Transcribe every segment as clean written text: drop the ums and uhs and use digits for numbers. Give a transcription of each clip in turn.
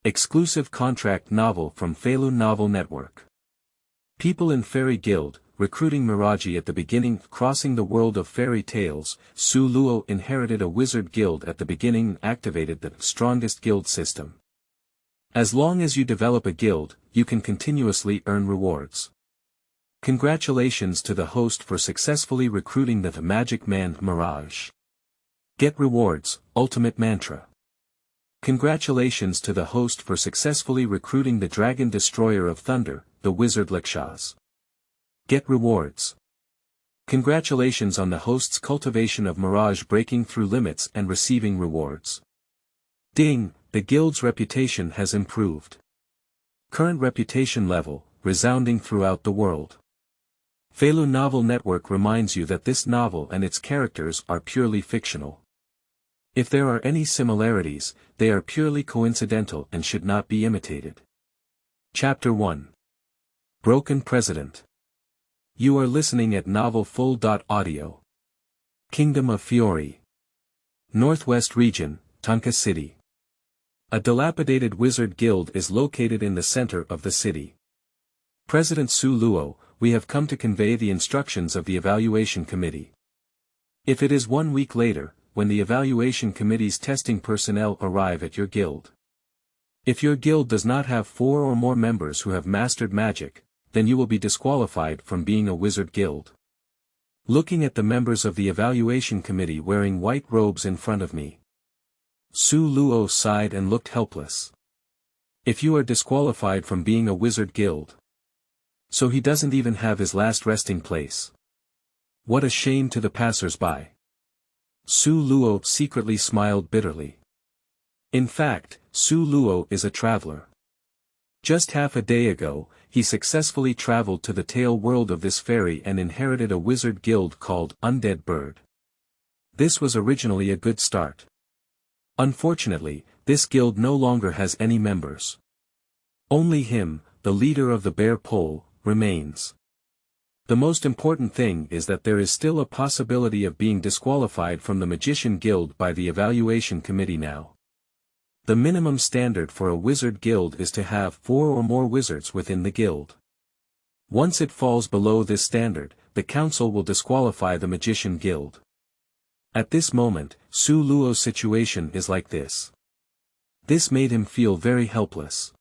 Exclusive contract novel from Feilu Novel Network. People in Fairy Guild, recruiting Mirajie at the beginning. Crossing the world of fairy tales, Su Luo inherited a wizard guild at the beginning and activated the strongest guild system. As long as you develop a guild, you can continuously earn rewards. Congratulations to the host for successfully recruiting the Magic Man Mirage. Get rewards, ultimate mantra. Congratulations to the host for successfully recruiting the Dragon Destroyer of Thunder, the wizard Lakshas. Get rewards. Congratulations on the host's cultivation of Mirage breaking through limits and receiving rewards. Ding, the guild's reputation has improved. Current reputation level, resounding throughout the world. Feilu Novel Network reminds you that this novel and its characters are purely fictional. If there are any similarities, they are purely coincidental and should not be imitated. Chapter 1. Broken President. You are listening at Novel Full.audio. Kingdom of Fiori. Northwest Region, Tunka City. A dilapidated wizard guild is located in the center of the city. President Su Luo, we have come to convey the instructions of the evaluation committee. If it is 1 week later, when the evaluation committee's testing personnel arrive at your guild. If your guild does not have 4 or more members who have mastered magic, then you will be disqualified from being a wizard guild. Looking at the members of the evaluation committee wearing white robes in front of me. Su Luo sighed and looked helpless. If you are disqualified from being a wizard guild. So he doesn't even have his last resting place. What a shame to the passers-by. Su Luo secretly smiled bitterly. In fact, Su Luo is a traveler. Just half a day ago, he successfully traveled to the tail world of this fairy and inherited a wizard guild called Undead Bird. This was originally a good start. Unfortunately, this guild no longer has any members. Only him, the leader of the bear pole, remains. The most important thing is that there is still a possibility of being disqualified from the Magician Guild by the evaluation committee now. The minimum standard for a wizard guild is to have 4 or more wizards within the guild. Once it falls below this standard, the council will disqualify the Magician Guild. At this moment, Su Luo's situation is like this. This made him feel very helpless.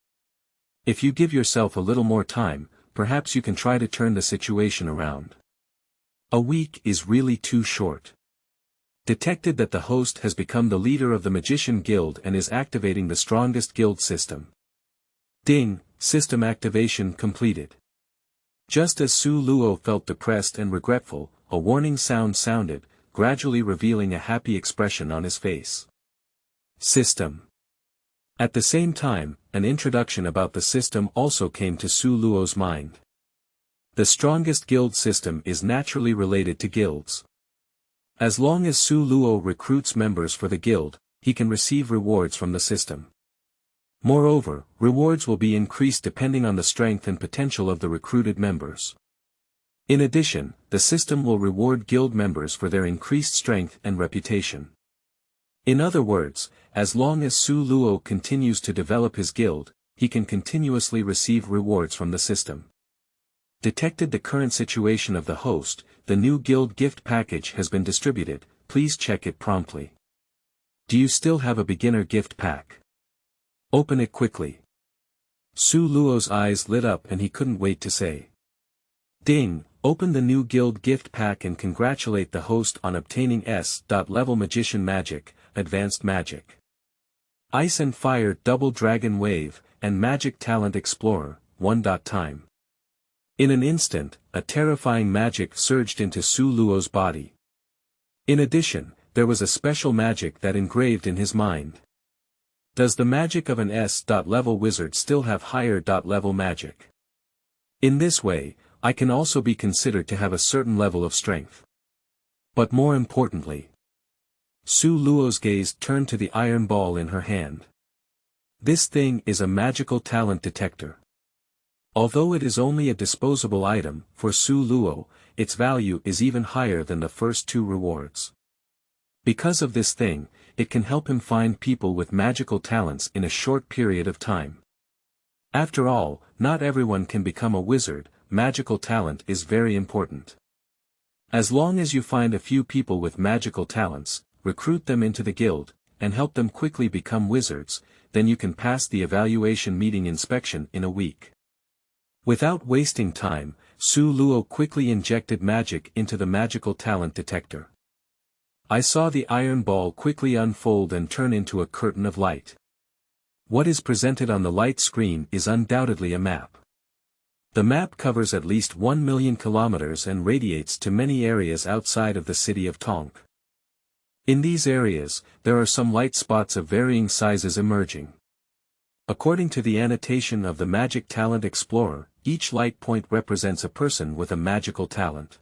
If you give yourself a little more time, perhaps you can try to turn the situation around. A week is really too short. Detected that the host has become the leader of the Magician Guild and is activating the strongest guild system. Ding, system activation completed. Just as Su Luo felt depressed and regretful, a warning sound sounded, gradually revealing a happy expression on his face. System. At the same time, an introduction about the system also came to Su Luo's mind. The strongest guild system is naturally related to guilds. As long as Su Luo recruits members for the guild, he can receive rewards from the system. Moreover, rewards will be increased depending on the strength and potential of the recruited members. In addition, the system will reward guild members for their increased strength and reputation. In other words, as long as Su Luo continues to develop his guild, he can continuously receive rewards from the system. Detected the current situation of the host, the new guild gift package has been distributed, please check it promptly. Do you still have a beginner gift pack? Open it quickly. Su Luo's eyes lit up and he couldn't wait to say. Ding, open the new guild gift pack and congratulate the host on obtaining S.level Magician Magic, Advanced Magic. Ice and Fire Double Dragon Wave, and Magic Talent Explorer, 1. Time. In an instant, a terrifying magic surged into Su Luo's body. In addition, there was a special magic that engraved in his mind. Does the magic of an S.level wizard still have higher level magic? In this way, I can also be considered to have a certain level of strength. But more importantly, Su Luo's gaze turned to the iron ball in her hand. This thing is a magical talent detector. Although it is only a disposable item, for Su Luo, its value is even higher than the first 2 rewards. Because of this thing, it can help him find people with magical talents in a short period of time. After all, not everyone can become a wizard, magical talent is very important. As long as you find a few people with magical talents, recruit them into the guild, and help them quickly become wizards, then you can pass the evaluation meeting inspection in a week. Without wasting time, Su Luo quickly injected magic into the magical talent detector. I saw the iron ball quickly unfold and turn into a curtain of light. What is presented on the light screen is undoubtedly a map. The map covers at least 1 million kilometers and radiates to many areas outside of the city of Tonk. In these areas, there are some light spots of varying sizes emerging. According to the annotation of the Magic Talent Explorer, each light point represents a person with a magical talent.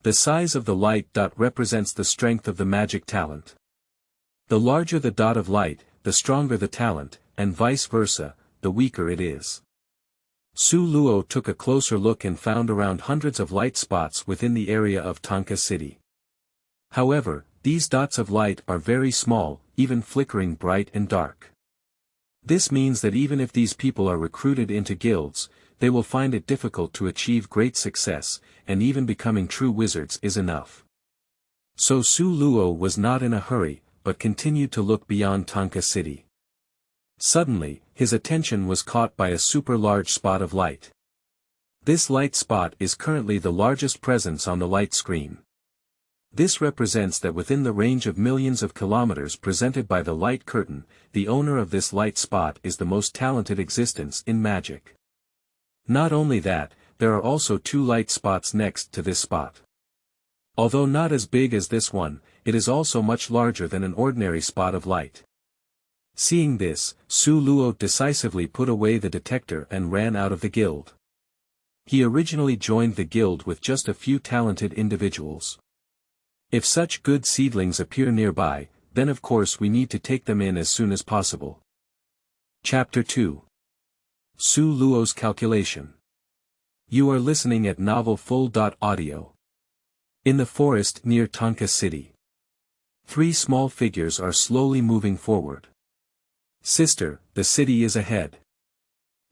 The size of the light dot represents the strength of the magic talent. The larger the dot of light, the stronger the talent, and vice versa, the weaker it is. Su Luo took a closer look and found around hundreds of light spots within the area of Tonka City. However, these dots of light are very small, even flickering bright and dark. This means that even if these people are recruited into guilds, they will find it difficult to achieve great success, and even becoming true wizards is enough. So Su Luo was not in a hurry, but continued to look beyond Tonka City. Suddenly, his attention was caught by a super large spot of light. This light spot is currently the largest presence on the light screen. This represents that within the range of millions of kilometers presented by the light curtain, the owner of this light spot is the most talented existence in magic. Not only that, there are also 2 light spots next to this spot. Although not as big as this one, it is also much larger than an ordinary spot of light. Seeing this, Su Luo decisively put away the detector and ran out of the guild. He originally joined the guild with just a few talented individuals. If such good seedlings appear nearby, then of course we need to take them in as soon as possible. Chapter 2. Su Luo's Calculation. You are listening at Novel Full.audio. In the forest near Tonka City. 3 small figures are slowly moving forward. Sister, the city is ahead.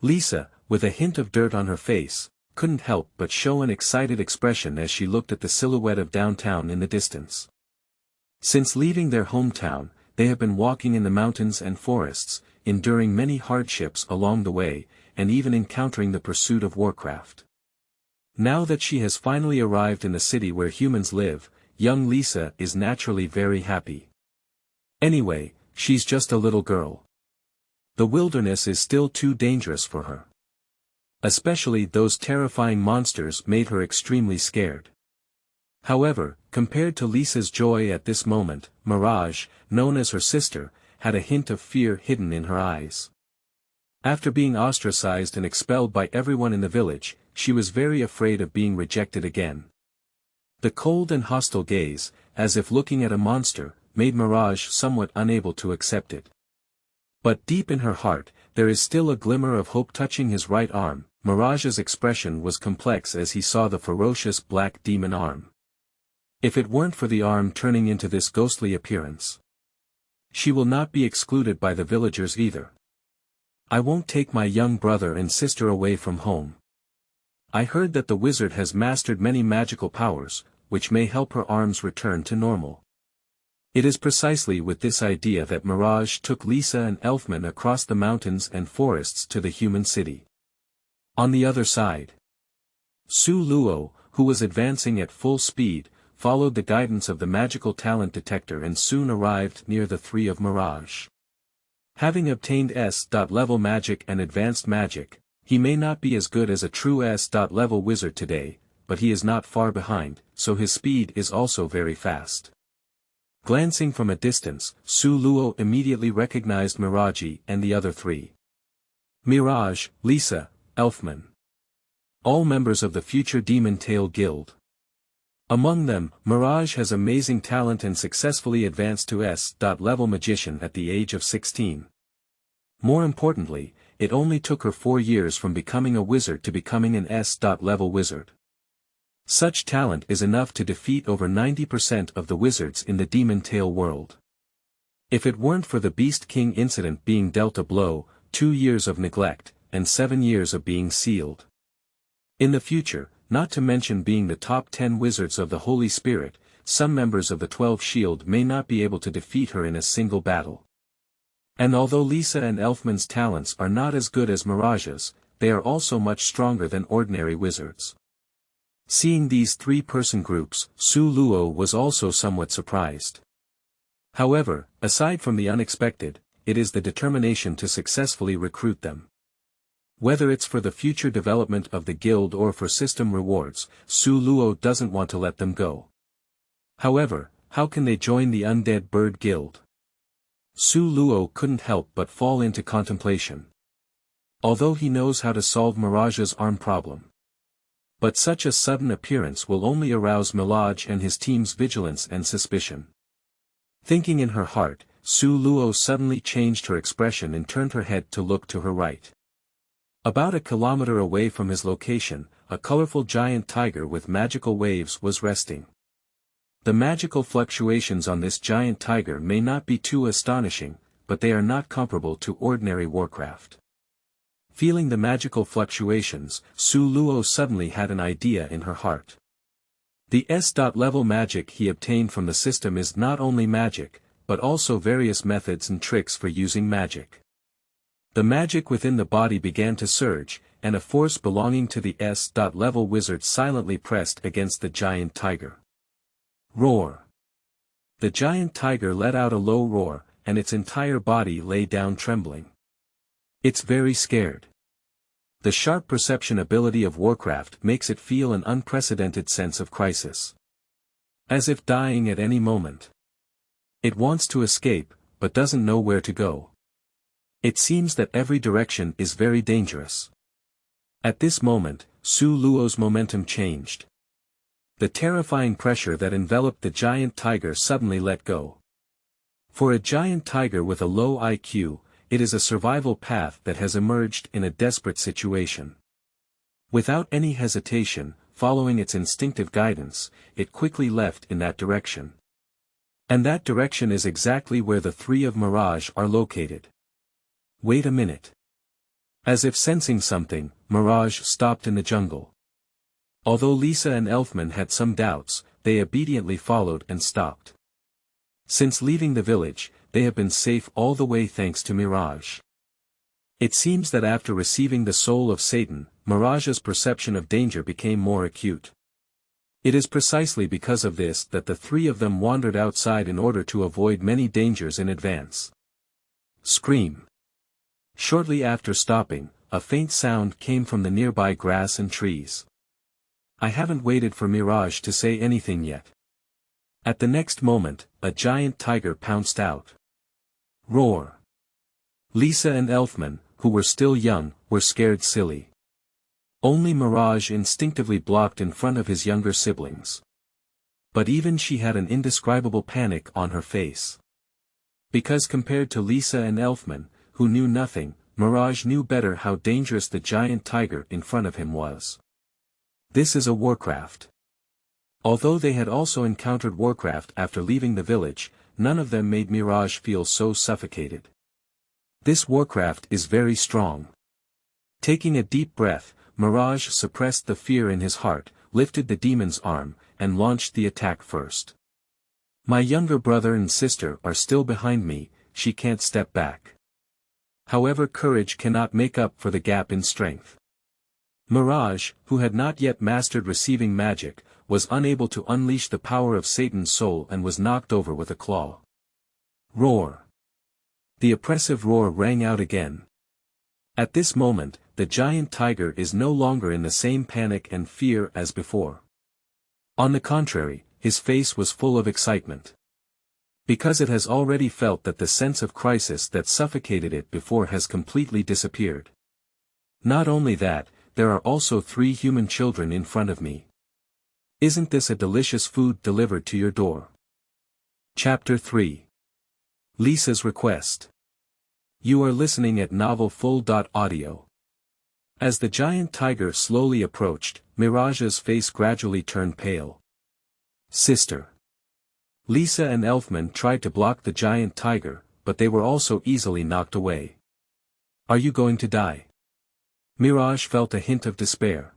Lisa, with a hint of dirt on her face, couldn't help but show an excited expression as she looked at the silhouette of downtown in the distance. Since leaving their hometown, they have been walking in the mountains and forests, enduring many hardships along the way, and even encountering the pursuit of warcraft. Now that she has finally arrived in the city where humans live, young Lisa is naturally very happy. Anyway, she's just a little girl. The wilderness is still too dangerous for her. Especially those terrifying monsters made her extremely scared. However, compared to Lisa's joy at this moment, Miraj, known as her sister, had a hint of fear hidden in her eyes. After being ostracized and expelled by everyone in the village, she was very afraid of being rejected again. The cold and hostile gaze, as if looking at a monster, made Miraj somewhat unable to accept it. But deep in her heart, there is still a glimmer of hope touching his right arm. Miraj's expression was complex as he saw the ferocious black demon arm. If it weren't for the arm turning into this ghostly appearance, she will not be excluded by the villagers either. I won't take my young brother and sister away from home. I heard that the wizard has mastered many magical powers, which may help her arms return to normal. It is precisely with this idea that Miraj took Lisa and Elfman across the mountains and forests to the human city. On the other side, Su Luo, who was advancing at full speed, followed the guidance of the magical talent detector and soon arrived near the 3 of Miraj. Having obtained S.level magic and advanced magic, he may not be as good as a true S.level wizard today, but he is not far behind, so his speed is also very fast. Glancing from a distance, Su Luo immediately recognized Mirajie and the other 3. Miraj, Lisa, Elfman. All members of the future Demon Tail Guild. Among them, Miraj has amazing talent and successfully advanced to S.level magician at the age of 16. More importantly, it only took her 4 years from becoming a wizard to becoming an S.level wizard. Such talent is enough to defeat over 90% of the wizards in the Demon Tail world. If it weren't for the Beast King incident being dealt a blow, 2 years of neglect, and 7 years of being sealed. In the future, not to mention being the top 10 wizards of the Holy Spirit, some members of the 12 Shield may not be able to defeat her in a single battle. And although Lisa and Elfman's talents are not as good as Mirage's, they are also much stronger than ordinary wizards. Seeing these three-person groups, Su Luo was also somewhat surprised. However, aside from the unexpected, it is the determination to successfully recruit them. Whether it's for the future development of the guild or for system rewards, Su Luo doesn't want to let them go. However, how can they join the Undead Bird Guild? Su Luo couldn't help but fall into contemplation. Although he knows how to solve Mirage's arm problem. But such a sudden appearance will only arouse Miraj and his team's vigilance and suspicion. Thinking in her heart, Su Luo suddenly changed her expression and turned her head to look to her right. About a kilometer away from his location, a colorful giant tiger with magical waves was resting. The magical fluctuations on this giant tiger may not be too astonishing, but they are not comparable to ordinary warcraft. Feeling the magical fluctuations, Su Luo suddenly had an idea in her heart. The S-level magic he obtained from the system is not only magic, but also various methods and tricks for using magic. The magic within the body began to surge, and a force belonging to the S-level wizard silently pressed against the giant tiger. Roar! The giant tiger let out a low roar, and its entire body lay down trembling. It's very scared. The sharp perception ability of Warcraft makes it feel an unprecedented sense of crisis. As if dying at any moment. It wants to escape, but doesn't know where to go. It seems that every direction is very dangerous. At this moment, Su Luo's momentum changed. The terrifying pressure that enveloped the giant tiger suddenly let go. For a giant tiger with a low IQ, it is a survival path that has emerged in a desperate situation. Without any hesitation, following its instinctive guidance, it quickly left in that direction. And that direction is exactly where the three of Miraj are located. Wait a minute. As if sensing something, Miraj stopped in the jungle. Although Lisa and Elfman had some doubts, they obediently followed and stopped. Since leaving the village, they have been safe all the way thanks to Miraj. It seems that after receiving the soul of Satan, Miraj's perception of danger became more acute. It is precisely because of this that the three of them wandered outside in order to avoid many dangers in advance. Scream! Shortly after stopping, a faint sound came from the nearby grass and trees. I haven't waited for Miraj to say anything yet. At the next moment, a giant tiger pounced out. Roar! Lisa and Elfman, who were still young, were scared silly. Only Miraj instinctively blocked in front of his younger siblings. But even she had an indescribable panic on her face. Because compared to Lisa and Elfman, who knew nothing, Miraj knew better how dangerous the giant tiger in front of him was. This is a Warcraft. Although they had also encountered Warcraft after leaving the village, none of them made Miraj feel so suffocated. This Warcraft is very strong. Taking a deep breath, Miraj suppressed the fear in his heart, lifted the demon's arm, and launched the attack first. My younger brother and sister are still behind me, she can't step back. However, courage cannot make up for the gap in strength. Miraj, who had not yet mastered receiving magic, was unable to unleash the power of Satan's soul and was knocked over with a claw. Roar! The oppressive roar rang out again. At this moment, the giant tiger is no longer in the same panic and fear as before. On the contrary, his face was full of excitement. Because it has already felt that the sense of crisis that suffocated it before has completely disappeared. Not only that, there are also 3 human children in front of me. Isn't this a delicious food delivered to your door? Chapter 3. Lisa's Request. You are listening at novelfull.audio. As the giant tiger slowly approached, Miraj's face gradually turned pale. Sister. Lisa and Elfman tried to block the giant tiger, but they were also easily knocked away. Are you going to die? Miraj felt a hint of despair.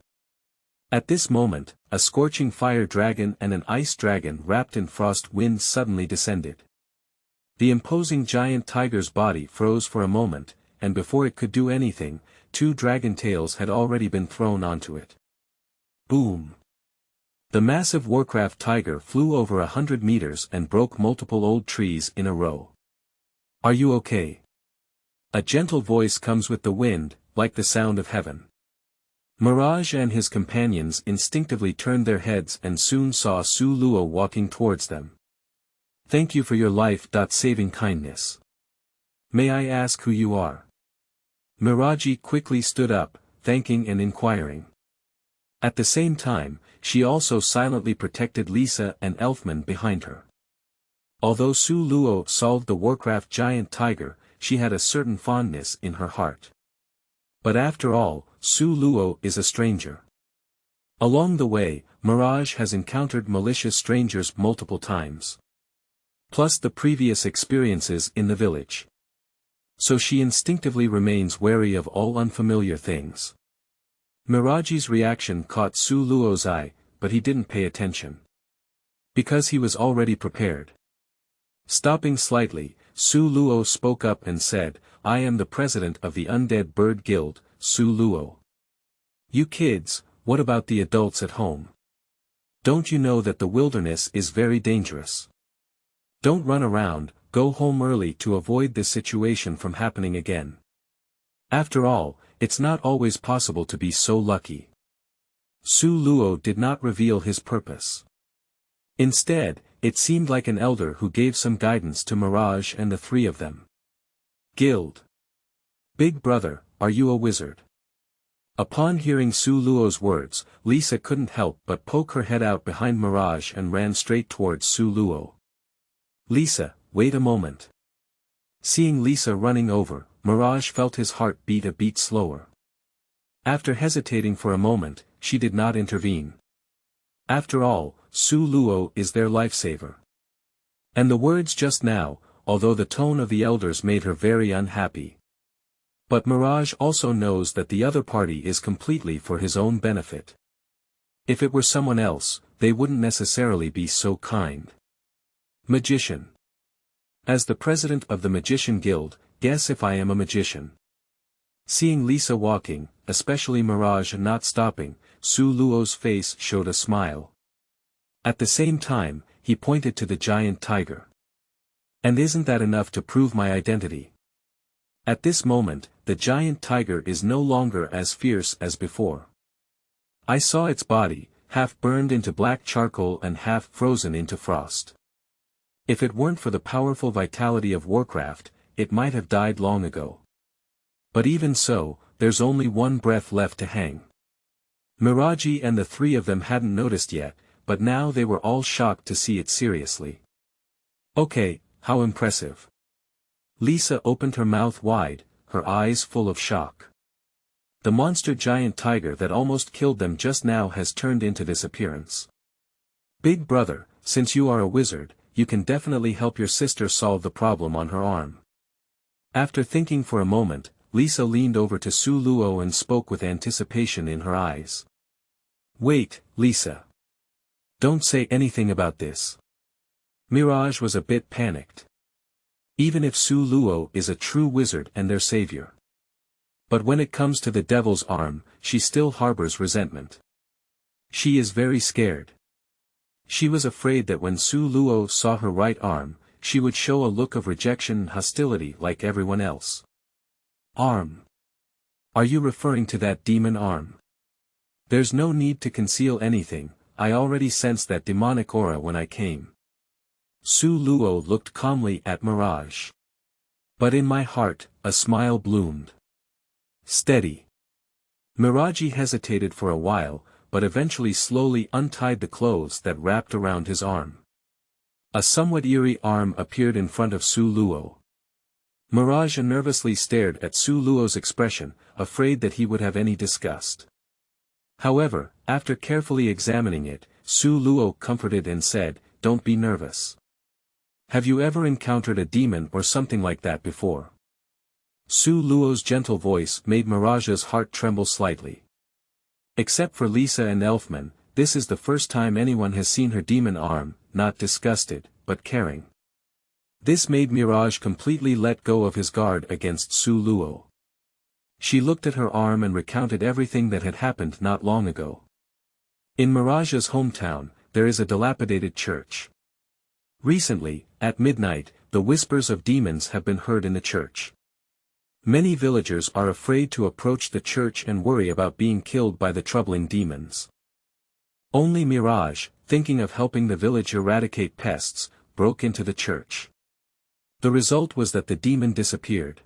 At this moment, a scorching fire dragon and an ice dragon wrapped in frost winds suddenly descended. The imposing giant tiger's body froze for a moment, and before it could do anything, 2 dragon tails had already been thrown onto it. Boom! The massive Warcraft tiger flew over 100 meters and broke multiple old trees in a row. Are you okay? A gentle voice comes with the wind, like the sound of heaven. Miraj and his companions instinctively turned their heads and soon saw Su Luo walking towards them. Thank you for your life-saving kindness. May I ask who you are? Mirajie quickly stood up, thanking and inquiring. At the same time, she also silently protected Lisa and Elfman behind her. Although Su Luo solved the Warcraft giant tiger, she had a certain fondness in her heart. But after all, Su Luo is a stranger. Along the way, Miraj has encountered malicious strangers multiple times. Plus the previous experiences in the village. So she instinctively remains wary of all unfamiliar things. Mirajie's reaction caught Su Luo's eye, but he didn't pay attention. Because he was already prepared. Stopping slightly, Su Luo spoke up and said, I am the president of the Undead Bird Guild, Su Luo. You kids, what about the adults at home? Don't you know that the wilderness is very dangerous? Don't run around, go home early to avoid this situation from happening again. After all, it's not always possible to be so lucky. Su Luo did not reveal his purpose. Instead, it seemed like an elder who gave some guidance to Miraj and the 3 of them. Guild. Big brother, are you a wizard? Upon hearing Su Luo's words, Lisa couldn't help but poke her head out behind Miraj and ran straight towards Su Luo. Lisa, wait a moment. Seeing Lisa running over, Miraj felt his heart beat a bit slower. After hesitating for a moment, she did not intervene. After all, Su Luo is their lifesaver. And the words just now, although the tone of the elders made her very unhappy. But Miraj also knows that the other party is completely for his own benefit. If it were someone else, they wouldn't necessarily be so kind. Magician. As the president of the Magician Guild, guess if I am a magician. Seeing Lisa walking, especially Miraj not stopping, Su Luo's face showed a smile. At the same time, he pointed to the giant tiger. And isn't that enough to prove my identity? At this moment, the giant tiger is no longer as fierce as before. I saw its body, half burned into black charcoal and half frozen into frost. If it weren't for the powerful vitality of Warcraft, it might have died long ago. But even so, there's only one breath left to hang. Mirajie and the 3 of them hadn't noticed yet, but now they were all shocked to see it seriously. Okay, how impressive. Lisa opened her mouth wide, her eyes full of shock. The monster giant tiger that almost killed them just now has turned into this appearance. Big brother, since you are a wizard, you can definitely help your sister solve the problem on her arm. After thinking for a moment, Lisa leaned over to Su Luo and spoke with anticipation in her eyes. Wait, Lisa. Don't say anything about this. Miraj was a bit panicked. Even if Su Luo is a true wizard and their savior. But when it comes to the devil's arm, she still harbors resentment. She is very scared. She was afraid that when Su Luo saw her right arm, she would show a look of rejection and hostility like everyone else. Arm. Are you referring to that demon arm? There's no need to conceal anything, I already sensed that demonic aura when I came. Su Luo looked calmly at Miraj. But in my heart, a smile bloomed. Steady. Mirajie hesitated for a while, but eventually slowly untied the clothes that wrapped around his arm. A somewhat eerie arm appeared in front of Su Luo. Miraj nervously stared at Su Luo's expression, afraid that he would have any disgust. However, after carefully examining it, Su Luo comforted and said, "Don't be nervous. Have you ever encountered a demon or something like that before? Su Luo's gentle voice made Mirajie's heart tremble slightly. Except for Lisa and Elfman, this is the first time anyone has seen her demon arm, not disgusted, but caring. This made Miraj completely let go of his guard against Su Luo. She looked at her arm and recounted everything that had happened not long ago. In Mirajie's hometown, there is a dilapidated church. Recently, at midnight, the whispers of demons have been heard in the church. Many villagers are afraid to approach the church and worry about being killed by the troubling demons. Only Miraj, thinking of helping the village eradicate pests, broke into the church. The result was that the demon disappeared.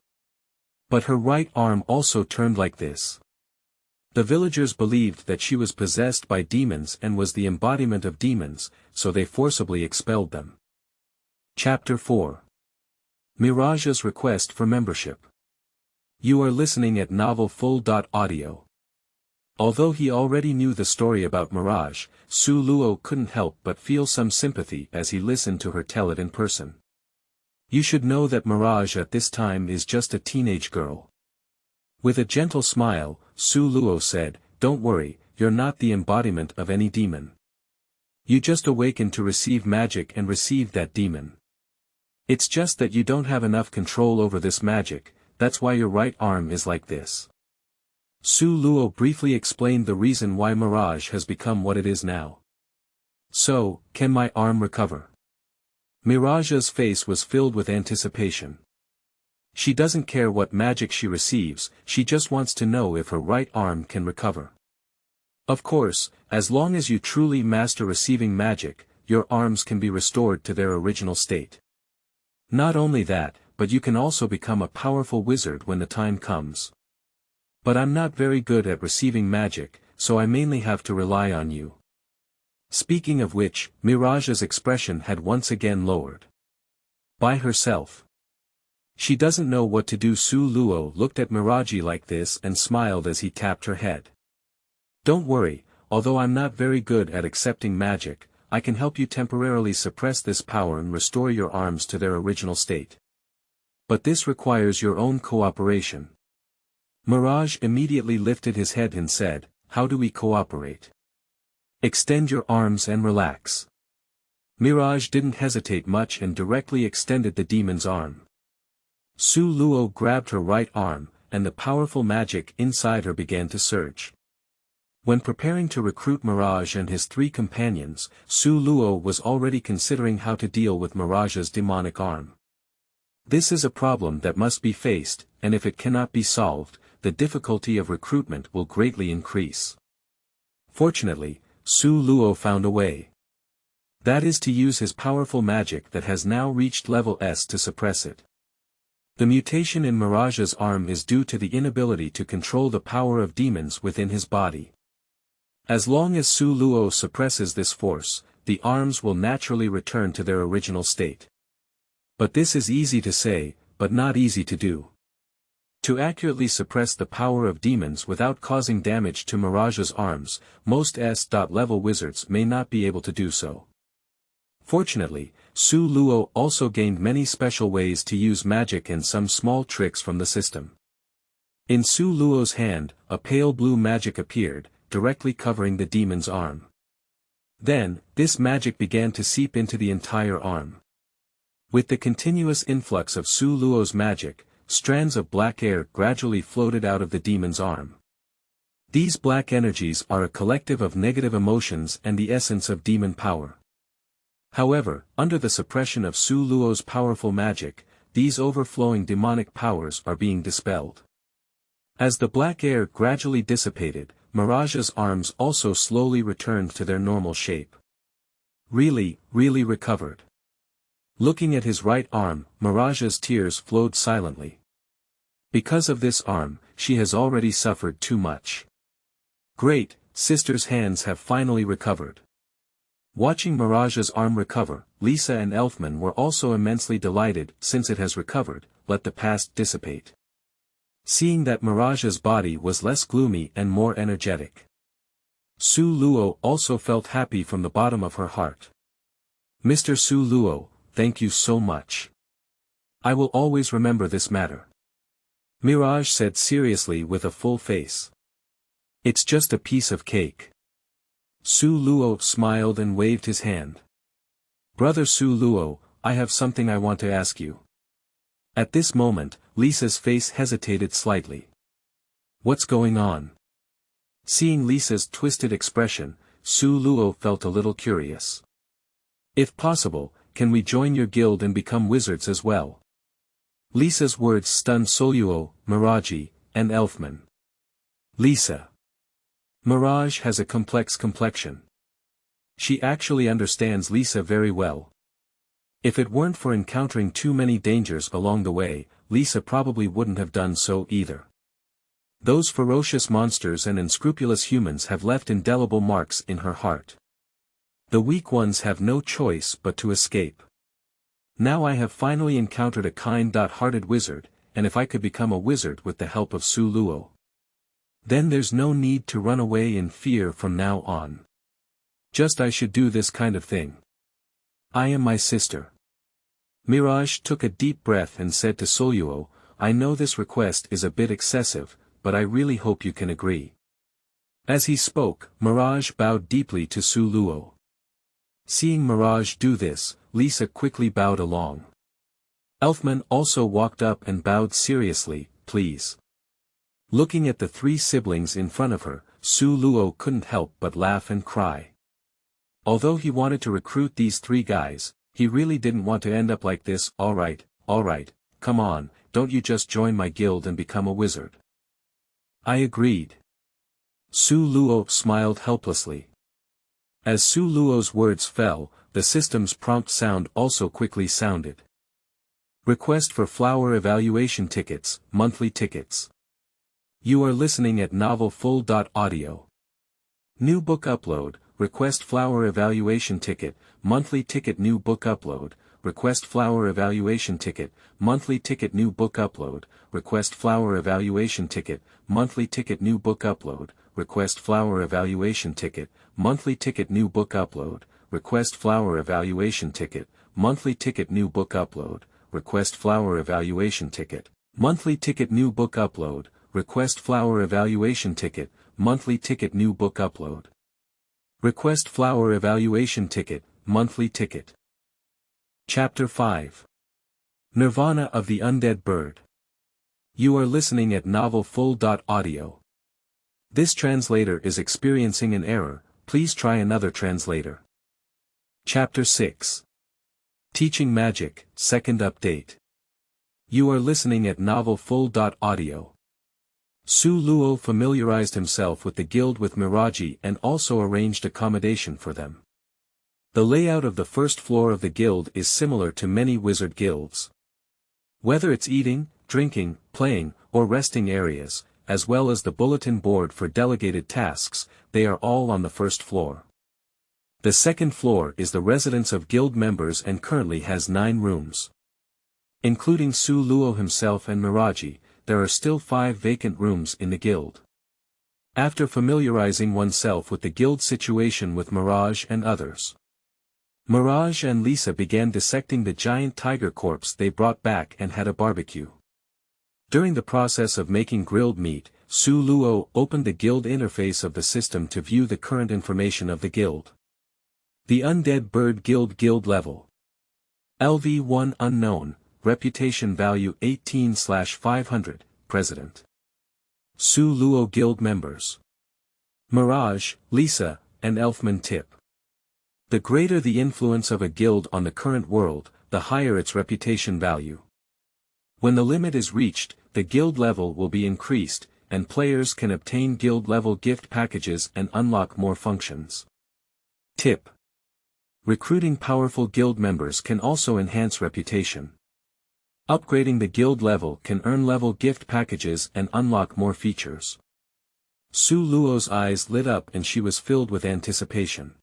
But her right arm also turned like this. The villagers believed that she was possessed by demons and was the embodiment of demons, so they forcibly expelled them. Chapter 4. Mirajie's request for membership. You are listening at novelfull.audio. Although he already knew the story about Miraj, Su Luo couldn't help but feel some sympathy as he listened to her tell it in person. You should know that Miraj at this time is just a teenage girl. With a gentle smile, Su Luo said, "Don't worry, you're not the embodiment of any demon. You just awakened to receive magic and received that demon. It's just that you don't have enough control over this magic, that's why your right arm is like this." Su Luo briefly explained the reason why Miraj has become what it is now. "So, can my arm recover?" Mirajie's face was filled with anticipation. She doesn't care what magic she receives, she just wants to know if her right arm can recover. Of course, as long as you truly master receiving magic, your arms can be restored to their original state. Not only that, but you can also become a powerful wizard when the time comes. But I'm not very good at receiving magic, so I mainly have to rely on you. Speaking of which, Mirajie's expression had once again lowered. By herself. She doesn't know what to do. Su Luo looked at Mirajie like this and smiled as he tapped her head. "Don't worry, although I'm not very good at accepting magic, I can help you temporarily suppress this power and restore your arms to their original state. But this requires your own cooperation." Miraj immediately lifted his head and said, "How do we cooperate?" "Extend your arms and relax." Miraj didn't hesitate much and directly extended the demon's arm. Su Luo grabbed her right arm, and the powerful magic inside her began to surge. When preparing to recruit Miraj and his 3 companions, Su Luo was already considering how to deal with Miraj's demonic arm. This is a problem that must be faced, and if it cannot be solved, the difficulty of recruitment will greatly increase. Fortunately, Su Luo found a way. That is to use his powerful magic that has now reached level S to suppress it. The mutation in Miraj's arm is due to the inability to control the power of demons within his body. As long as Su Luo suppresses this force, the arms will naturally return to their original state. But this is easy to say, but not easy to do. To accurately suppress the power of demons without causing damage to Miraj's arms, most S-level wizards may not be able to do so. Fortunately, Su Luo also gained many special ways to use magic and some small tricks from the system. In Su Luo's hand, a pale blue magic appeared, directly covering the demon's arm. Then, this magic began to seep into the entire arm. With the continuous influx of Su Luo's magic, strands of black air gradually floated out of the demon's arm. These black energies are a collective of negative emotions and the essence of demon power. However, under the suppression of Su Luo's powerful magic, these overflowing demonic powers are being dispelled. As the black air gradually dissipated, Miraj's arms also slowly returned to their normal shape. Really recovered. Looking at his right arm, Miraj's tears flowed silently. Because of this arm, she has already suffered too much. Great, sister's hands have finally recovered. Watching Miraj's arm recover, Lisa and Elfman were also immensely delighted. Since it has recovered, let the past dissipate. Seeing that Miraj's body was less gloomy and more energetic. Su Luo also felt happy from the bottom of her heart. "Mr. Su Luo, thank you so much. I will always remember this matter. Miraj said seriously with a full face. It's just a piece of cake. Su Luo smiled and waved his hand. Brother Su Luo, I have something I want to ask you. At this moment, Lisa's face hesitated slightly. What's going on? Seeing Lisa's twisted expression, Su Luo felt a little curious. If possible, can we join your guild and become wizards as well? Lisa's words stunned Soluo, Mirajie, and Elfman. Lisa. Miraj has a complex complexion. She actually understands Lisa very well. If it weren't for encountering too many dangers along the way, Lisa probably wouldn't have done so either. Those ferocious monsters and unscrupulous humans have left indelible marks in her heart. The weak ones have no choice but to escape. Now I have finally encountered a kind-hearted wizard, and if I could become a wizard with the help of Su Luo, then there's no need to run away in fear from now on. Just I should do this kind of thing. I am my sister. Miraj took a deep breath and said to Soluo, I know this request is a bit excessive, but I really hope you can agree. As he spoke, Miraj bowed deeply to Su Luo. Seeing Miraj do this, Lisa quickly bowed along. Elfman also walked up and bowed seriously, please. Looking at the three siblings in front of her, Su Luo couldn't help but laugh and cry. Although he wanted to recruit these three guys, he really didn't want to end up like this. Alright, come on, don't you just join my guild and become a wizard? I agreed. Su Luo smiled helplessly. As Su Luo's words fell, the system's prompt sound also quickly sounded. Request for flower evaluation tickets, monthly tickets. You are listening at novelfull.audio. New book upload, request flower evaluation ticket, monthly ticket new book upload, request flower evaluation ticket, monthly ticket new book upload, request flower evaluation ticket, monthly ticket new book upload, request flower evaluation ticket, monthly ticket new book upload, request flower evaluation ticket, monthly ticket new book upload, request flower evaluation ticket, monthly ticket new book upload, request flower evaluation ticket, monthly ticket new book upload. Request flower evaluation ticket, monthly ticket. Chapter 5. Nirvana of the Undead Bird. You are listening at novelfull.audio. This translator is experiencing an error, please try another translator. Chapter 6. Teaching Magic, Second Update. You are listening at novelfull.audio. Su Luo familiarized himself with the guild with Mirajie and also arranged accommodation for them. The layout of the first floor of the guild is similar to many wizard guilds. Whether it's eating, drinking, playing, or resting areas, as well as the bulletin board for delegated tasks, they are all on the first floor. The second floor is the residence of guild members and currently has 9 rooms. Including Su Luo himself and Mirajie, there are still 5 vacant rooms in the guild. After familiarizing oneself with the guild situation with Miraj and others, Miraj and Lisa began dissecting the giant tiger corpse they brought back and had a barbecue. During the process of making grilled meat, Su Luo opened the guild interface of the system to view the current information of the guild. The Undead Bird Guild level. LV1 unknown. Reputation value 18/500, President. Su Luo Guild members. Miraj, Lisa, and Elfman tip. The greater the influence of a guild on the current world, the higher its reputation value. When the limit is reached, the guild level will be increased, and players can obtain guild level gift packages and unlock more functions. Tip. Recruiting powerful guild members can also enhance reputation. Upgrading the guild level can earn level gift packages and unlock more features. Su Luo's eyes lit up and she was filled with anticipation.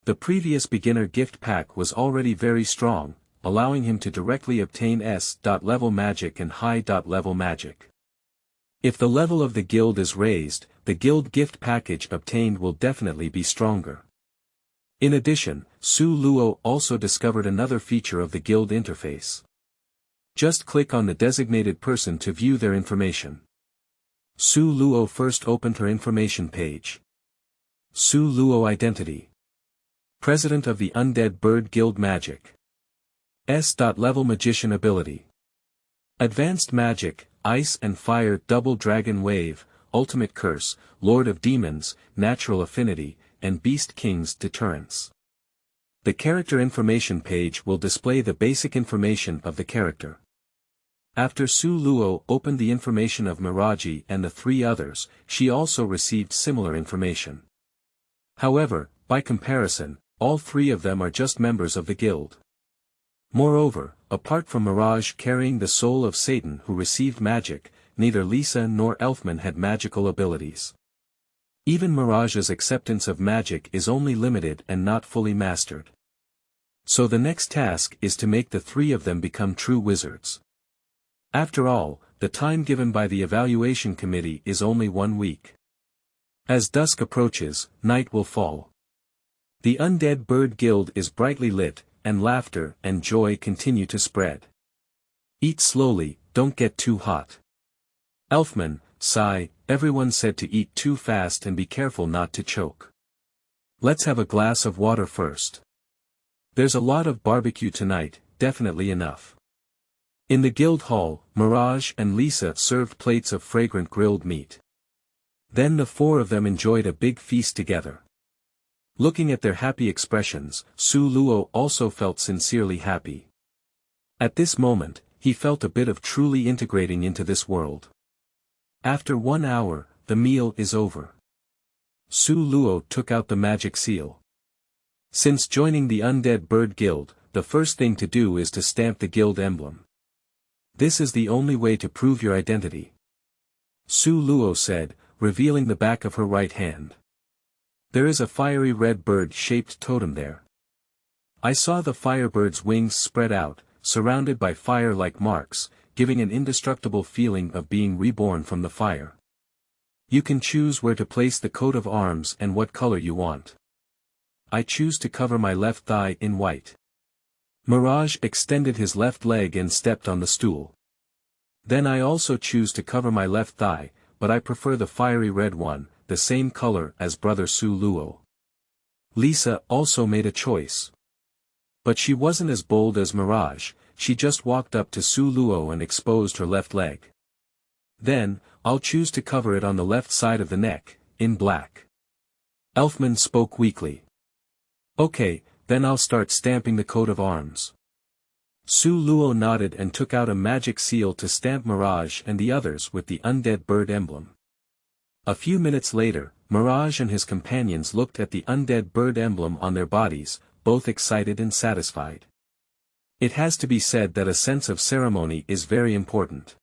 The previous beginner gift pack was already very strong, allowing him to directly obtain S.level magic and high.level magic. If the level of the guild is raised, the guild gift package obtained will definitely be stronger. In addition, Su Luo also discovered another feature of the guild interface. Just click on the designated person to view their information. Su Luo first opened her information page. Su Luo identity. President of the Undead Bird Guild Magic. S.level Magician ability. Advanced Magic, Ice and Fire Double Dragon Wave, Ultimate Curse, Lord of Demons, Natural Affinity, and Beast King's Deterrence. The character information page will display the basic information of the character. After Su Luo opened the information of Mirajie and the three others, she also received similar information. However, by comparison, all three of them are just members of the guild. Moreover, apart from Miraj carrying the soul of Satan who received magic, neither Lisa nor Elfman had magical abilities. Even Miraj's acceptance of magic is only limited and not fully mastered. So the next task is to make the three of them become true wizards. After all, the time given by the evaluation committee is only 1 week. As dusk approaches, night will fall. The Undead Bird Guild is brightly lit, and laughter and joy continue to spread. Eat slowly, don't get too hot. Elfman, sigh, everyone said to eat too fast and be careful not to choke. Let's have a glass of water first. There's a lot of barbecue tonight, definitely enough. In the guild hall, Miraj and Lisa served plates of fragrant grilled meat. Then the four of them enjoyed a big feast together. Looking at their happy expressions, Su Luo also felt sincerely happy. At this moment, he felt a bit of truly integrating into this world. After 1 hour, the meal is over. Su Luo took out the magic seal. Since joining the Undead Bird Guild, the first thing to do is to stamp the guild emblem. This is the only way to prove your identity. Su Luo said, revealing the back of her right hand. There is a fiery red bird-shaped totem there. I saw the firebird's wings spread out, surrounded by fire-like marks, giving an indestructible feeling of being reborn from the fire. You can choose where to place the coat of arms and what color you want. I choose to cover my left thigh in white. Miraj extended his left leg and stepped on the stool. Then I also choose to cover my left thigh, but I prefer the fiery red one, the same color as brother Su Luo. Lisa also made a choice. But she wasn't as bold as Miraj, she just walked up to Su Luo and exposed her left leg. Then, I'll choose to cover it on the left side of the neck, in black. Elfman spoke weakly. Okay, then I'll start stamping the coat of arms. Su Luo nodded and took out a magic seal to stamp Miraj and the others with the Undead Bird emblem. A few minutes later, Miraj and his companions looked at the Undead Bird emblem on their bodies, both excited and satisfied. It has to be said that a sense of ceremony is very important.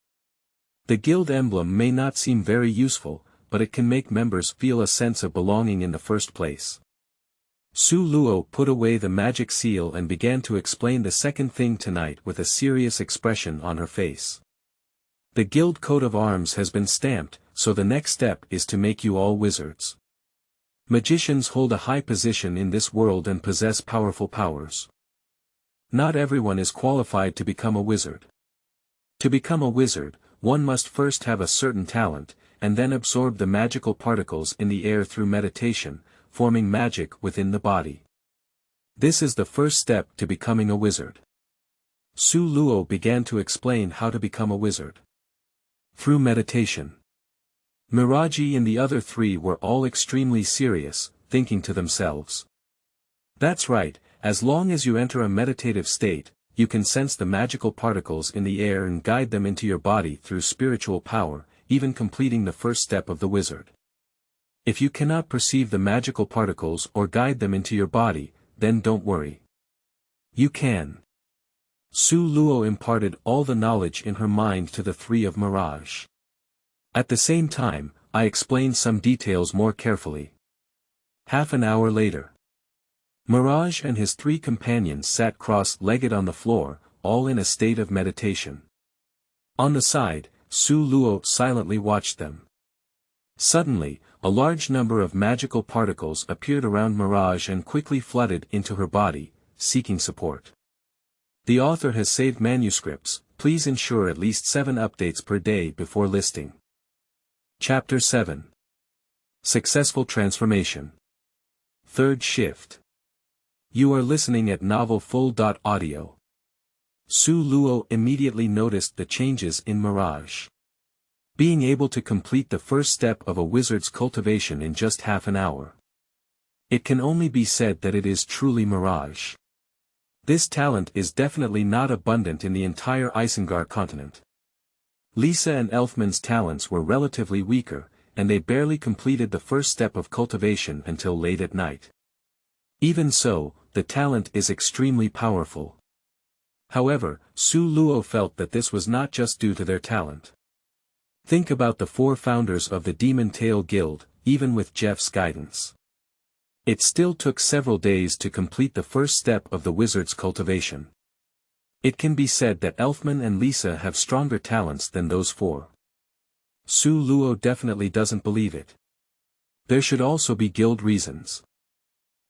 The guild emblem may not seem very useful, but it can make members feel a sense of belonging in the first place. Su Luo put away the magic seal and began to explain the second thing tonight with a serious expression on her face. The guild coat of arms has been stamped, so the next step is to make you all wizards. Magicians hold a high position in this world and possess powerful powers. Not everyone is qualified to become a wizard. To become a wizard, one must first have a certain talent, and then absorb the magical particles in the air through meditation, forming magic within the body. This is the first step to becoming a wizard. Su Luo began to explain how to become a wizard. Through meditation. Mirajie and the other three were all extremely serious, thinking to themselves. That's right, as long as you enter a meditative state, you can sense the magical particles in the air and guide them into your body through spiritual power, even completing the first step of the wizard. If you cannot perceive the magical particles or guide them into your body, then don't worry. You can. Su Luo imparted all the knowledge in her mind to the three of Miraj. At the same time, I explained some details more carefully. Half an hour later. Miraj and his three companions sat cross-legged on the floor, all in a state of meditation. On the side, Su Luo silently watched them. Suddenly, a large number of magical particles appeared around Miraj and quickly flooded into her body, seeking support. The author has saved manuscripts, please ensure at least 7 updates per day before listing. Chapter 7. Successful Transformation. Third Shift. You are listening at Novel Full.audio. Su Luo immediately noticed the changes in Miraj. Being able to complete the first step of a wizard's cultivation in just half an hour. It can only be said that it is truly Miraj. This talent is definitely not abundant in the entire Isengard continent. Lisa and Elfman's talents were relatively weaker, and they barely completed the first step of cultivation until late at night. Even so, the talent is extremely powerful. However, Su Luo felt that this was not just due to their talent. Think about the 4 founders of the Demon Tail Guild, even with Jeff's guidance. It still took several days to complete the first step of the wizard's cultivation. It can be said that Elfman and Lisa have stronger talents than those 4. Su Luo definitely doesn't believe it. There should also be guild reasons.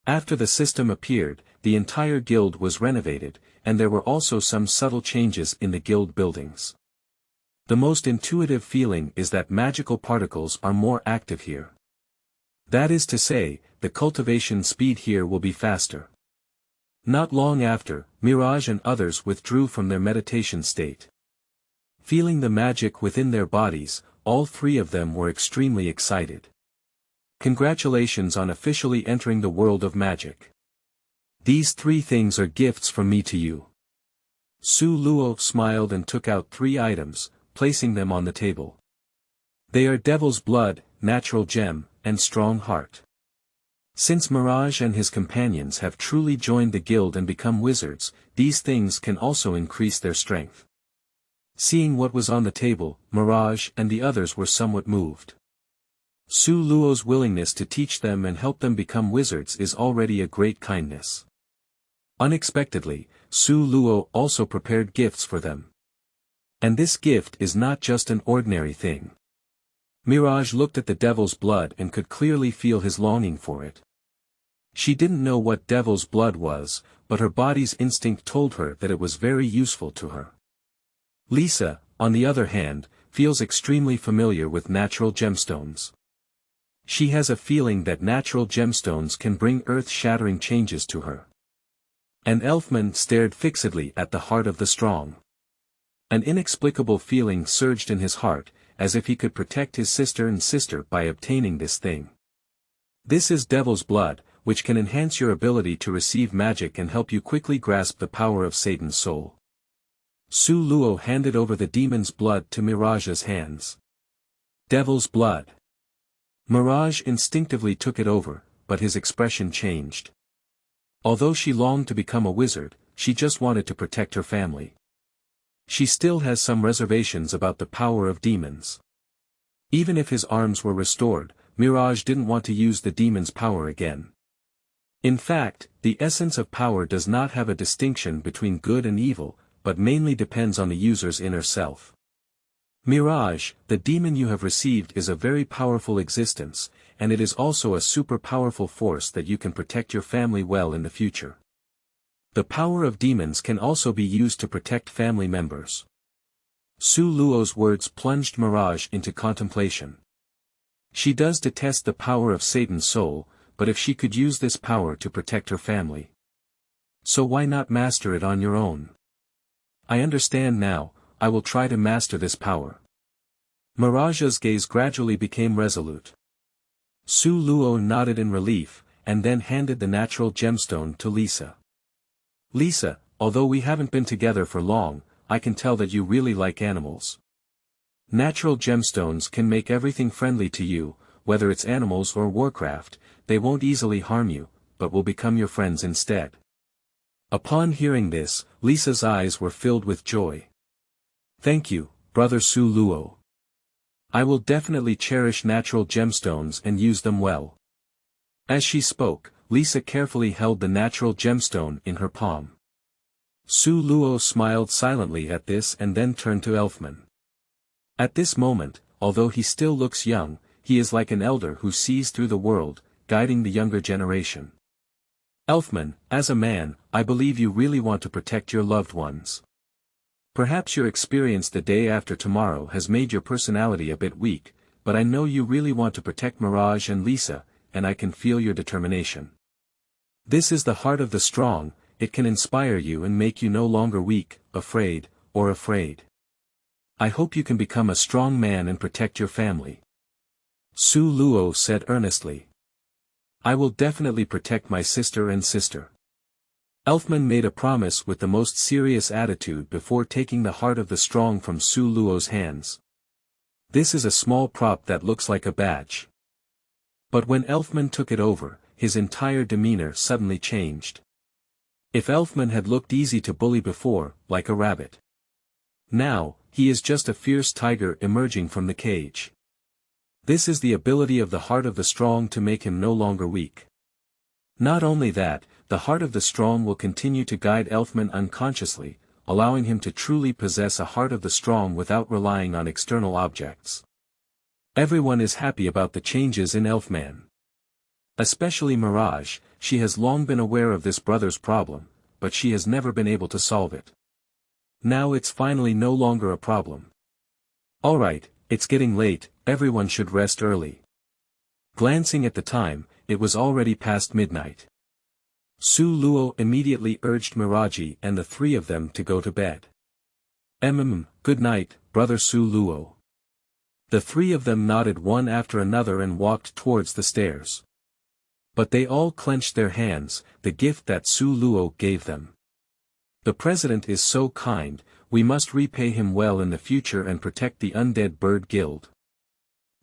After the system appeared, the entire guild was renovated, and there were also some subtle changes in the guild buildings. The most intuitive feeling is that magical particles are more active here. That is to say, the cultivation speed here will be faster. Not long after, Miraj and others withdrew from their meditation state. Feeling the magic within their bodies, all 3 of them were extremely excited. Congratulations on officially entering the world of magic. These 3 things are gifts from me to you. Su Luo smiled and took out 3 items, placing them on the table. They are Devil's Blood, Natural Gem, and Strong Heart. Since Miraj and his companions have truly joined the guild and become wizards, these things can also increase their strength. Seeing what was on the table, Miraj and the others were somewhat moved. Su Luo's willingness to teach them and help them become wizards is already a great kindness. Unexpectedly, Su Luo also prepared gifts for them. And this gift is not just an ordinary thing. Miraj looked at the Devil's Blood and could clearly feel his longing for it. She didn't know what Devil's Blood was, but her body's instinct told her that it was very useful to her. Lisa, on the other hand, feels extremely familiar with natural gemstones. She has a feeling that natural gemstones can bring earth-shattering changes to her. And Elfman stared fixedly at the heart of the strong. An inexplicable feeling surged in his heart, as if he could protect his sister and sister by obtaining this thing. This is Devil's Blood, which can enhance your ability to receive magic and help you quickly grasp the power of Satan's soul. Su Luo handed over the demon's blood to Miraj's hands. Devil's Blood. Miraj instinctively took it over, but his expression changed. Although she longed to become a wizard, she just wanted to protect her family. She still has some reservations about the power of demons. Even if his arms were restored, Miraj didn't want to use the demon's power again. In fact, the essence of power does not have a distinction between good and evil, but mainly depends on the user's inner self. Miraj, the demon you have received is a very powerful existence, and it is also a super powerful force that you can protect your family well in the future. The power of demons can also be used to protect family members. Su Luo's words plunged Miraj into contemplation. She does detest the power of Satan's soul, but if she could use this power to protect her family. So why not master it on your own? I understand now, I will try to master this power. Miraj's gaze gradually became resolute. Su Luo nodded in relief, and then handed the natural gemstone to Lisa. Lisa, although we haven't been together for long, I can tell that you really like animals. Natural gemstones can make everything friendly to you, whether it's animals or Warcraft, they won't easily harm you, but will become your friends instead. Upon hearing this, Lisa's eyes were filled with joy. Thank you, Brother Su Luo. I will definitely cherish natural gemstones and use them well. As she spoke, Lisa carefully held the natural gemstone in her palm. Su Luo smiled silently at this and then turned to Elfman. At this moment, although he still looks young, he is like an elder who sees through the world, guiding the younger generation. Elfman, as a man, I believe you really want to protect your loved ones. Perhaps your experience the day after tomorrow has made your personality a bit weak, but I know you really want to protect Miraj and Lisa, and I can feel your determination. This is the heart of the strong, it can inspire you and make you no longer weak, afraid. I hope you can become a strong man and protect your family. Su Luo said earnestly. I will definitely protect my sister and sister. Elfman made a promise with the most serious attitude before taking the heart of the strong from Su Luo's hands. This is a small prop that looks like a badge. But when Elfman took it over, his entire demeanor suddenly changed. If Elfman had looked easy to bully before, like a rabbit. Now, he is just a fierce tiger emerging from the cage. This is the ability of the heart of the strong to make him no longer weak. Not only that, the heart of the strong will continue to guide Elfman unconsciously, allowing him to truly possess a heart of the strong without relying on external objects. Everyone is happy about the changes in Elfman. Especially Miraj, she has long been aware of this brother's problem, but she has never been able to solve it. Now it's finally no longer a problem. Alright, it's getting late, everyone should rest early. Glancing at the time, it was already past midnight. Su Luo immediately urged Mirajie and the three of them to go to bed. Good night, brother Su Luo. The three of them nodded one after another and walked towards the stairs. But they all clenched their hands, the gift that Su Luo gave them. The president is so kind, we must repay him well in the future and protect the Undead Bird Guild.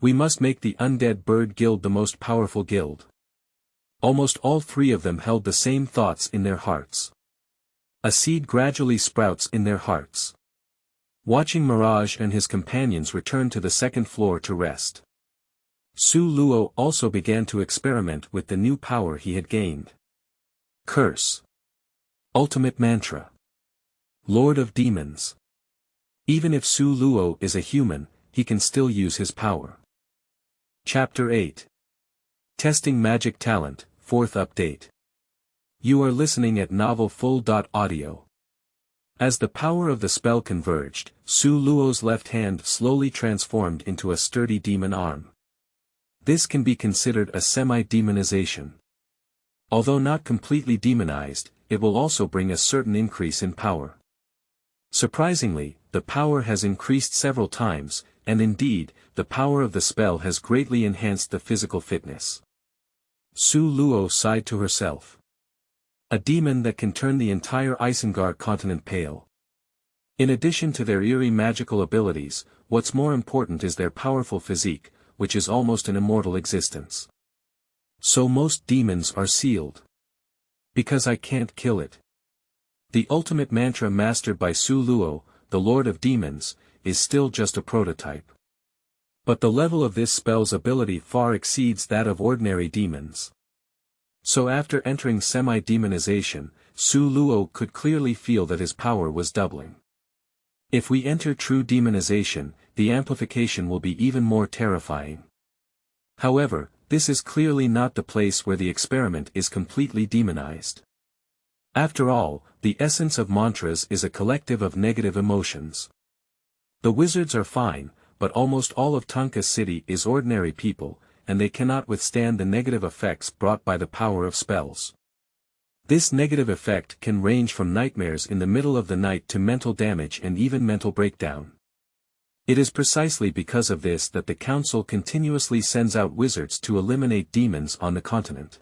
We must make the Undead Bird Guild the most powerful guild. Almost all three of them held the same thoughts in their hearts. A seed gradually sprouts in their hearts. Watching Miraj and his companions return to the second floor to rest. Su Luo also began to experiment with the new power he had gained. Curse. Ultimate Mantra. Lord of Demons. Even if Su Luo is a human, he can still use his power. Chapter 8. Testing Magic Talent, 4th Update. You are listening at novelfull.audio. As the power of the spell converged, Su Luo's left hand slowly transformed into a sturdy demon arm. This can be considered a semi-demonization. Although not completely demonized, it will also bring a certain increase in power. Surprisingly, the power has increased several times, and indeed, the power of the spell has greatly enhanced the physical fitness. Su Luo sighed to herself. A demon that can turn the entire Isengard continent pale. In addition to their eerie magical abilities, what's more important is their powerful physique, which is almost an immortal existence. So most demons are sealed. Because I can't kill it. The ultimate mantra mastered by Su Luo, the Lord of Demons, is still just a prototype. But the level of this spell's ability far exceeds that of ordinary demons. So after entering semi-demonization, Su Luo could clearly feel that his power was doubling. If we enter true demonization, the amplification will be even more terrifying. However, this is clearly not the place where the experiment is completely demonized. After all, the essence of mantras is a collective of negative emotions. The wizards are fine, but almost all of Tanka City is ordinary people, and they cannot withstand the negative effects brought by the power of spells. This negative effect can range from nightmares in the middle of the night to mental damage and even mental breakdown. It is precisely because of this that the Council continuously sends out wizards to eliminate demons on the continent.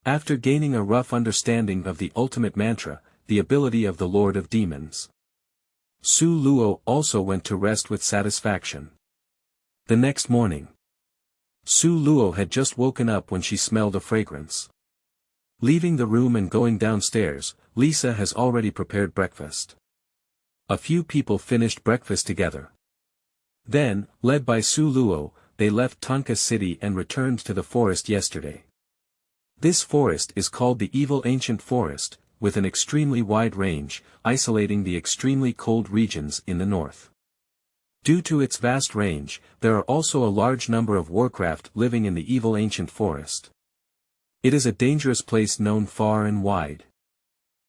After gaining a rough understanding of the ultimate mantra, the ability of the Lord of Demons, Su Luo also went to rest with satisfaction. The next morning, Su Luo had just woken up when she smelled a fragrance. Leaving the room and going downstairs, Lisa has already prepared breakfast. A few people finished breakfast together. Then, led by Su Luo, they left Tanka City and returned to the forest yesterday. This forest is called the Evil Ancient Forest, with an extremely wide range, isolating the extremely cold regions in the north. Due to its vast range, there are also a large number of warcraft living in the evil ancient forest. It is a dangerous place known far and wide.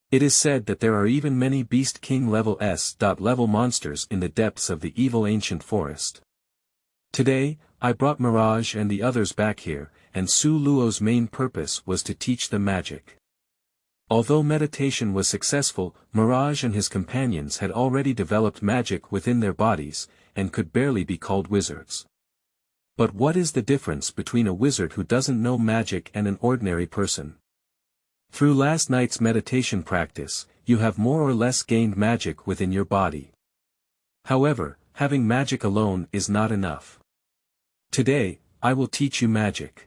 It is said that there are even many Beast King level S.level monsters in the depths of the evil ancient forest. Today, I brought Miraj and the others back here, and Su Luo's main purpose was to teach them magic. Although meditation was successful, Miraj and his companions had already developed magic within their bodies, and could barely be called wizards. But what is the difference between a wizard who doesn't know magic and an ordinary person? Through last night's meditation practice, you have more or less gained magic within your body. However, having magic alone is not enough. Today, I will teach you magic.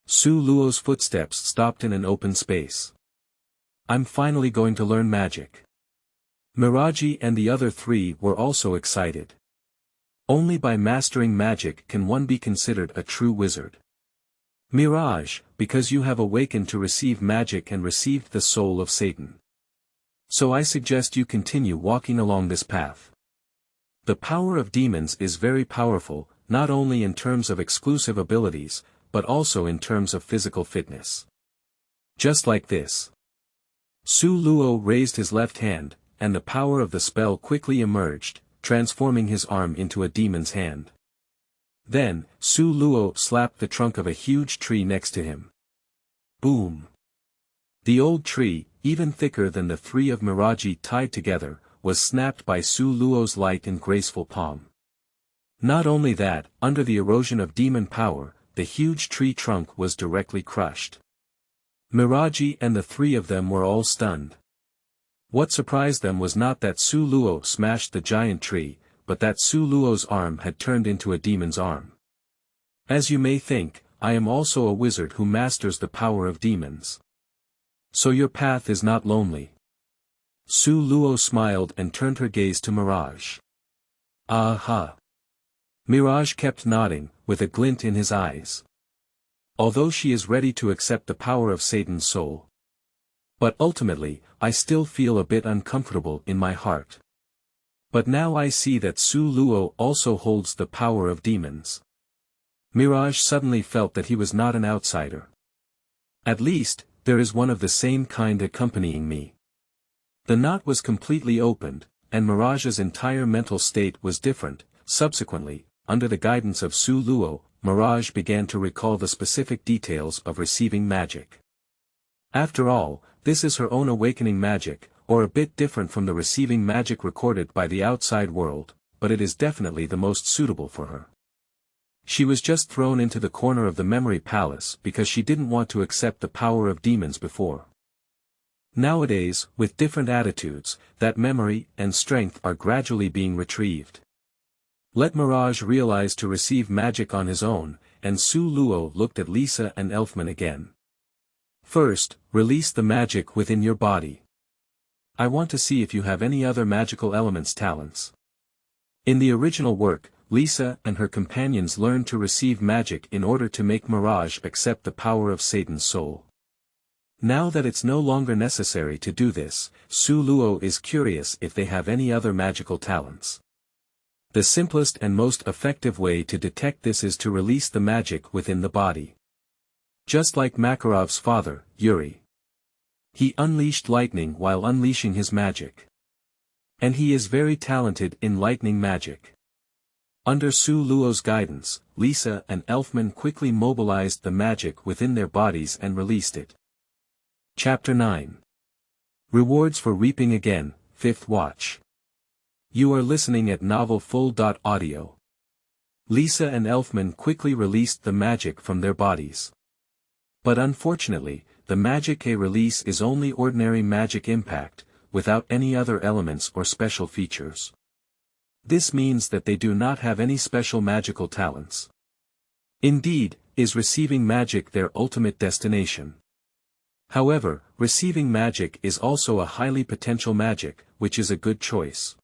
Su Luo's footsteps stopped in an open space. I'm finally going to learn magic. Mirajie and the other three were also excited. Only by mastering magic can one be considered a true wizard. Miraj, because you have awakened to receive magic and received the soul of Satan. So I suggest you continue walking along this path. The power of demons is very powerful, not only in terms of exclusive abilities, but also in terms of physical fitness. Just like this. Su Luo raised his left hand, and the power of the spell quickly emerged, transforming his arm into a demon's hand. Then, Su Luo slapped the trunk of a huge tree next to him. Boom! The old tree, even thicker than the three of Mirajie tied together, was snapped by Su Luo's light and graceful palm. Not only that, under the erosion of demon power, the huge tree trunk was directly crushed. Mirajie and the three of them were all stunned. What surprised them was not that Su Luo smashed the giant tree, but that Su Luo's arm had turned into a demon's arm. As you may think, I am also a wizard who masters the power of demons. So your path is not lonely. Su Luo smiled and turned her gaze to Miraj. Aha! Miraj kept nodding, with a glint in his eyes. Although she is ready to accept the power of Satan's soul. But ultimately, I still feel a bit uncomfortable in my heart. But now I see that Su Luo also holds the power of demons. Miraj suddenly felt that he was not an outsider. At least, there is one of the same kind accompanying me. The knot was completely opened, and Miraj's entire mental state was different. Subsequently, under the guidance of Su Luo, Miraj began to recall the specific details of receiving magic. After all, this is her own awakening magic, or a bit different from the receiving magic recorded by the outside world, but it is definitely the most suitable for her. She was just thrown into the corner of the memory palace because she didn't want to accept the power of demons before. Nowadays, with different attitudes, that memory and strength are gradually being retrieved. Let Miraj realize to receive magic on his own, and Su Luo looked at Lisa and Elfman again. First, release the magic within your body. I want to see if you have any other magical elements talents. In the original work, Lisa and her companions learned to receive magic in order to make Miraj accept the power of Satan's soul. Now that it's no longer necessary to do this, Su Luo is curious if they have any other magical talents. The simplest and most effective way to detect this is to release the magic within the body. Just like Makarov's father, Yuri. He unleashed lightning while unleashing his magic. And he is very talented in lightning magic. Under Su Luo's guidance, Lisa and Elfman quickly mobilized the magic within their bodies and released it. Chapter 9. Rewards for Reaping Again, 5th Watch. You are listening at novelfull.audio. Lisa and Elfman quickly released the magic from their bodies. But unfortunately, the magic they release is only ordinary magic impact, without any other elements or special features. This means that they do not have any special magical talents. Indeed, is receiving magic their ultimate destination? However, receiving magic is also a highly potential magic, which is a good choice.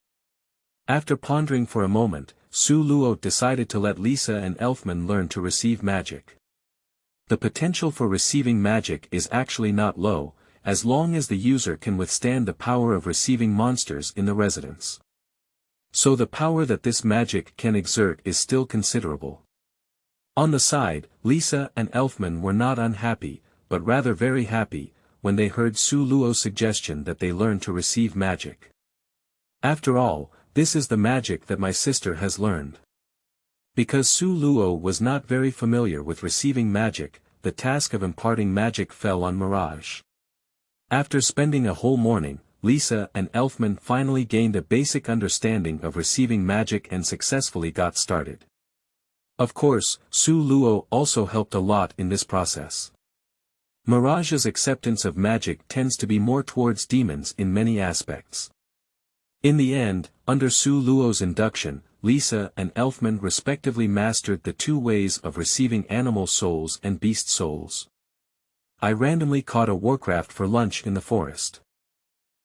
After pondering for a moment, Su Luo decided to let Lisa and Elfman learn to receive magic. The potential for receiving magic is actually not low, as long as the user can withstand the power of receiving monsters in the residence. So the power that this magic can exert is still considerable. On the side, Lisa and Elfman were not unhappy, but rather very happy, when they heard Su Luo's suggestion that they learn to receive magic. After all, this is the magic that my sister has learned. Because Su Luo was not very familiar with receiving magic, the task of imparting magic fell on Miraj. After spending a whole morning, Lisa and Elfman finally gained a basic understanding of receiving magic and successfully got started. Of course, Su Luo also helped a lot in this process. Miraj's acceptance of magic tends to be more towards demons in many aspects. In the end, under Su Luo's induction, Lisa and Elfman respectively mastered the two ways of receiving animal souls and beast souls. I randomly caught a warcraft for lunch in the forest.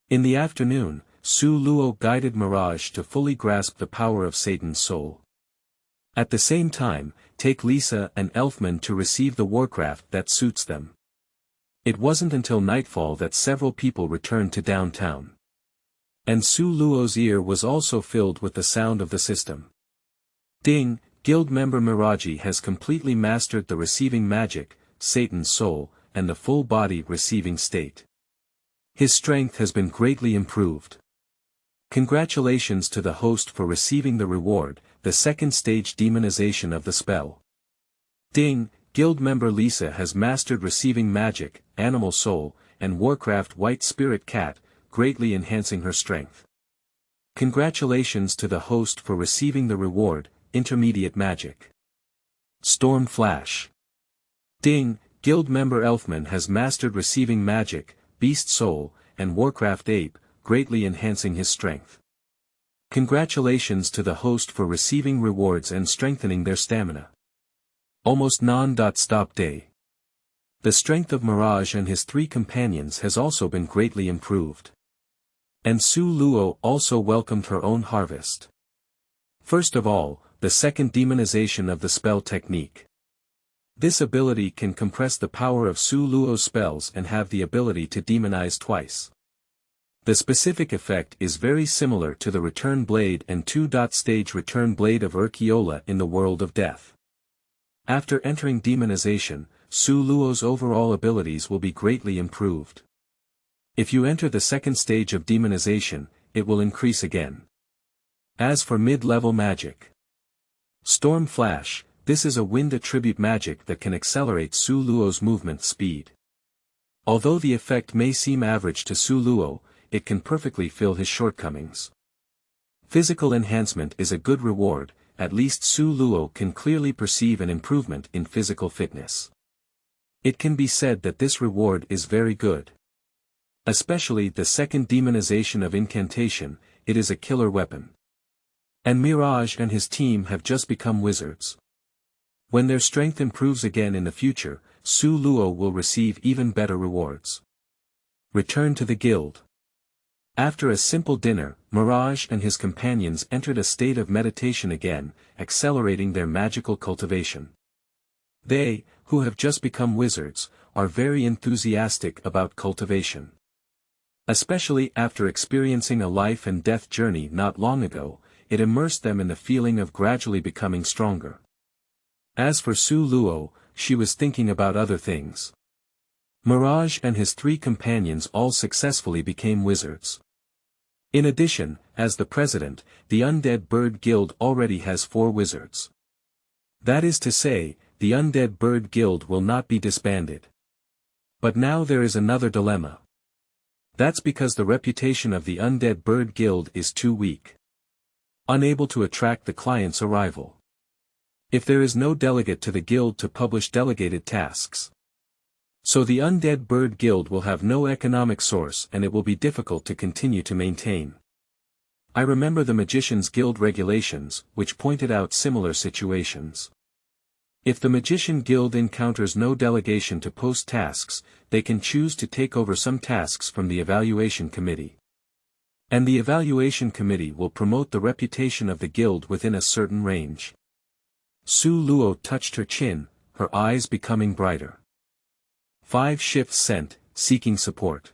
In the afternoon, Su Luo guided Miraj to fully grasp the power of Satan's soul. At the same time, take Lisa and Elfman to receive the warcraft that suits them. It wasn't until nightfall that several people returned to downtown. And Su Luo's ear was also filled with the sound of the system. Ding, guild member Mirajie has completely mastered the receiving magic, Satan's soul, and the full body receiving state. His strength has been greatly improved. Congratulations to the host for receiving the reward, the second stage demonization of the spell. Ding, guild member Lisa has mastered receiving magic, animal soul, and warcraft white spirit cat, greatly enhancing her strength. Congratulations to the host for receiving the reward, intermediate magic. Storm flash. Ding, guild member Elfman has mastered receiving magic, beast soul, and warcraft ape, greatly enhancing his strength. Congratulations to the host for receiving rewards and strengthening their stamina. Almost non-stop day. The strength of Miraj and his three companions has also been greatly improved. And Su Luo also welcomed her own harvest. First of all, the second demonization of the spell technique. This ability can compress the power of Su Luo's spells and have the ability to demonize twice. The specific effect is very similar to the return blade and 2-stage return blade of Urkiola in the world of death. After entering demonization, Su Luo's overall abilities will be greatly improved. If you enter the second stage of demonization, it will increase again. As for mid-level magic. Storm Flash, this is a wind attribute magic that can accelerate Su Luo's movement speed. Although the effect may seem average to Su Luo, it can perfectly fill his shortcomings. Physical enhancement is a good reward, at least Su Luo can clearly perceive an improvement in physical fitness. It can be said that this reward is very good. Especially the second demonization of incantation, it is a killer weapon. And Miraj and his team have just become wizards. When their strength improves again in the future, Su Luo will receive even better rewards. Return to the guild. After a simple dinner, Miraj and his companions entered a state of meditation again, accelerating their magical cultivation. They, who have just become wizards, are very enthusiastic about cultivation. Especially after experiencing a life and death journey not long ago, it immersed them in the feeling of gradually becoming stronger. As for Su Luo, she was thinking about other things. Miraj and his three companions all successfully became wizards. In addition, as the president, the Undead Bird Guild already has 4 wizards. That is to say, the Undead Bird Guild will not be disbanded. But now there is another dilemma. That's because the reputation of the Undead Bird Guild is too weak. Unable to attract the client's arrival. If there is no delegate to the guild to publish delegated tasks. So the Undead Bird Guild will have no economic source and it will be difficult to continue to maintain. I remember the Magician's Guild regulations, which pointed out similar situations. If the Magician Guild encounters no delegation to post tasks, they can choose to take over some tasks from the Evaluation Committee. And the Evaluation Committee will promote the reputation of the guild within a certain range. Su Luo touched her chin, her eyes becoming brighter. 5 shifts sent, seeking support.